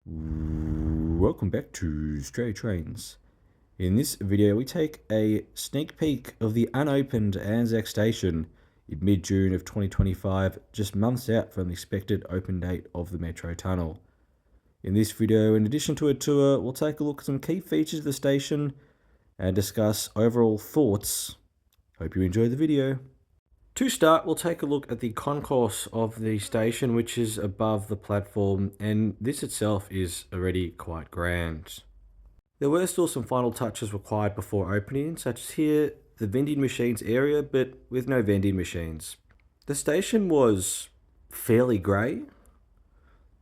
Welcome back to Stray Trains. In this video we take a sneak peek of the unopened Anzac Station in mid-June of 2025, just months out from the expected open date of the Metro Tunnel. In this video, in addition to a tour, we'll take a look at some key features of the station and discuss overall thoughts. Hope you enjoy the video. To start, we'll take a look at the concourse of the station, which is above the platform, and this itself is already quite grand. There were still some final touches required before opening, such as here, the vending machines area, but with no vending machines. The station was fairly grey,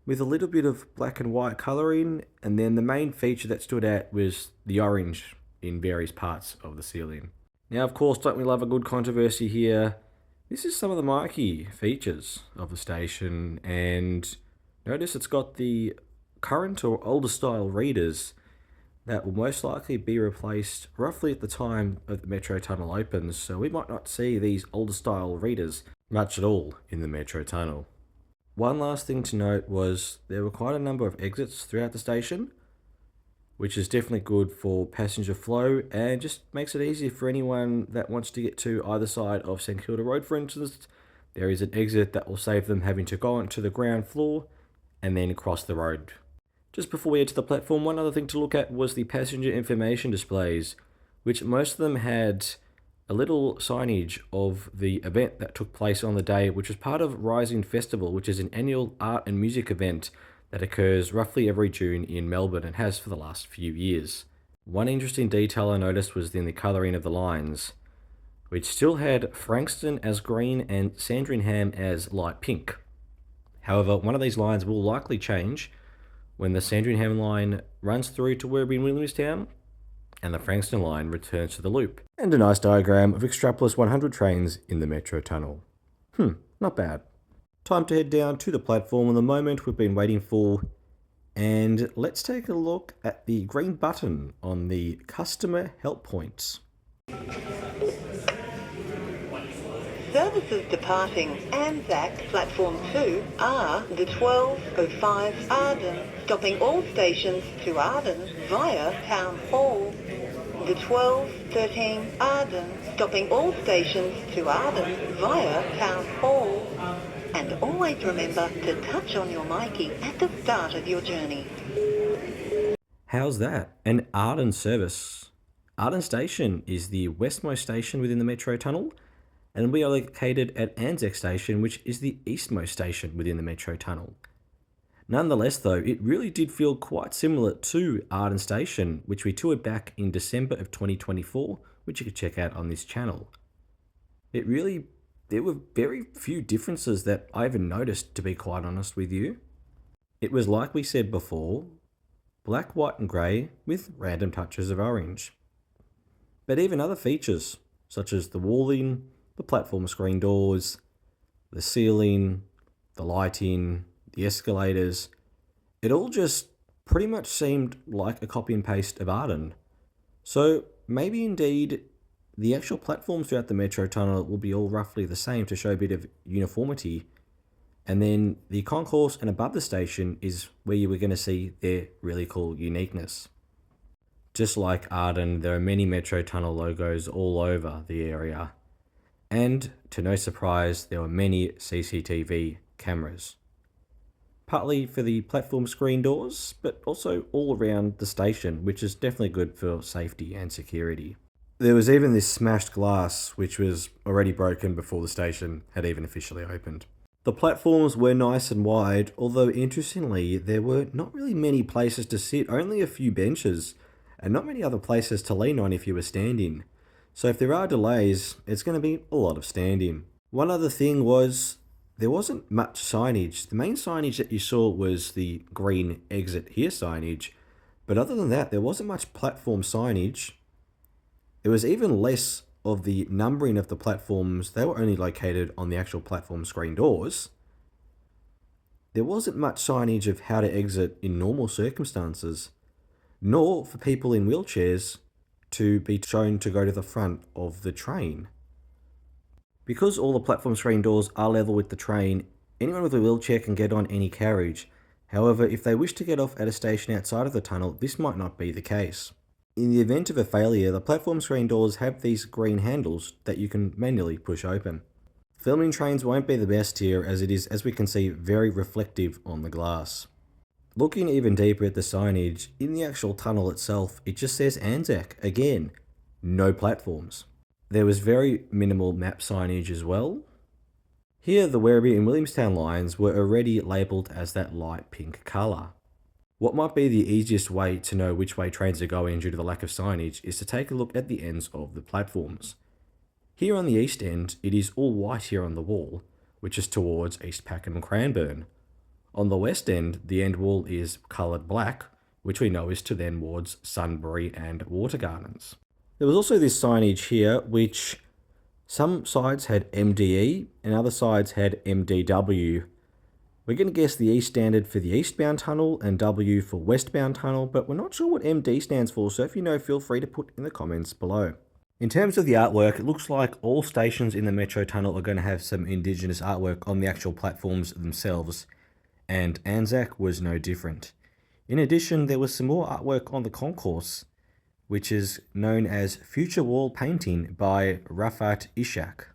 with a little bit of black and white colouring, and then the main feature that stood out was the orange in various parts of the ceiling. Now, of course, don't we love a good controversy here? This is some of the marquee features of the station, and notice it's got the current or older style readers that will most likely be replaced roughly at the time of the Metro Tunnel opens, so we might not see these older style readers much at all in the Metro Tunnel. One last thing to note was there were quite a number of exits throughout the station, which is definitely good for passenger flow and just makes it easier for anyone that wants to get to either side of St Kilda Road, for instance. There is an exit that will save them having to go onto the ground floor and then cross the road. Just before we head to the platform, one other thing to look at was the passenger information displays, which most of them had a little signage of the event that took place on the day, which was part of Rising Festival, which is an annual art and music event that occurs roughly every June in Melbourne and has for the last few years. One interesting detail I noticed was in the colouring of the lines, which still had Frankston as green and Sandringham as light pink. However, one of these lines will likely change when the Sandringham line runs through to Werribee and Williamstown and the Frankston line returns to the loop. And a nice diagram of Extrapolis 100 trains in the Metro Tunnel. Not bad. Time to head down to the platform in the moment we've been waiting for, and let's take a look at the green button on the customer help points. Services departing Anzac Platform 2 are the 12:05 Arden, stopping all stations to Arden via Town Hall. The 12:13 Arden, stopping all stations to Arden via Town Hall. And always remember to touch on your Mikey at the start of your journey. How's that? An Arden service. Arden Station is the westmost station within the Metro Tunnel, and we are located at Anzac Station, which is the eastmost station within the Metro Tunnel. Nonetheless, though, it really did feel quite similar to Arden Station, which we toured back in December of 2024, which you could check out on this channel. There were very few differences that I even noticed, to be quite honest with you. It was like we said before, black, white and grey with random touches of orange. But even other features, such as the walling, the platform screen doors, the ceiling, the lighting, the escalators, it all just pretty much seemed like a copy and paste of Arden. So maybe indeed the actual platforms throughout the Metro Tunnel will be all roughly the same to show a bit of uniformity. And then the concourse and above the station is where you were going to see their really cool uniqueness. Just like Arden, there are many Metro Tunnel logos all over the area. And to no surprise, there were many CCTV cameras. Partly for the platform screen doors, but also all around the station, which is definitely good for safety and security. There was even this smashed glass, which was already broken before the station had even officially opened. The platforms were nice and wide, although interestingly, there were not really many places to sit, only a few benches, and not many other places to lean on if you were standing. So if there are delays, it's going to be a lot of standing. One other thing was, there wasn't much signage. The main signage that you saw was the green exit here signage, but other than that, there wasn't much platform signage. There was even less of the numbering of the platforms. They were only located on the actual platform screen doors. There wasn't much signage of how to exit in normal circumstances, nor for people in wheelchairs to be shown to go to the front of the train. Because all the platform screen doors are level with the train, anyone with a wheelchair can get on any carriage. However, if they wish to get off at a station outside of the tunnel, this might not be the case. In the event of a failure, the platform screen doors have these green handles that you can manually push open. Filming trains won't be the best here, as it is, as we can see, very reflective on the glass. Looking even deeper at the signage, in the actual tunnel itself, it just says Anzac. Again, no platforms. There was very minimal map signage as well. Here, the Werribee and Williamstown lines were already labelled as that light pink colour. What might be the easiest way to know which way trains are going due to the lack of signage is to take a look at the ends of the platforms. Here on the east end, it is all white here on the wall, which is towards East Pakenham Cranbourne. On the west end, the end wall is coloured black, which we know is to then towards Sunbury and Water Gardens. There was also this signage here, which some sides had MDE and other sides had MDW. We're going to guess the E standard for the eastbound tunnel and W for westbound tunnel, but we're not sure what MD stands for, so if you know, feel free to put in the comments below. In terms of the artwork, it looks like all stations in the Metro Tunnel are going to have some Indigenous artwork on the actual platforms themselves, and Anzac was no different. In addition, there was some more artwork on the Concourse, which is known as Future Wall Painting by Rafat Ishak.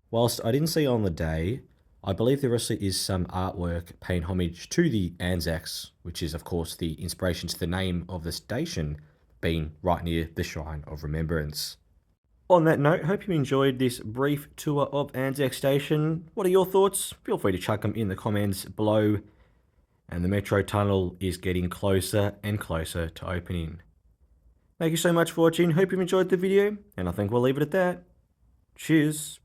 Whilst I didn't see on the day, I believe there also is some artwork paying homage to the Anzacs, which is of course the inspiration to the name of the station being right near the Shrine of Remembrance. On that note, hope you enjoyed this brief tour of Anzac Station. What are your thoughts? Feel free to chuck them in the comments below. And the Metro Tunnel is getting closer and closer to opening. Thank you so much for watching. Hope you enjoyed the video, and I think we'll leave it at that. Cheers.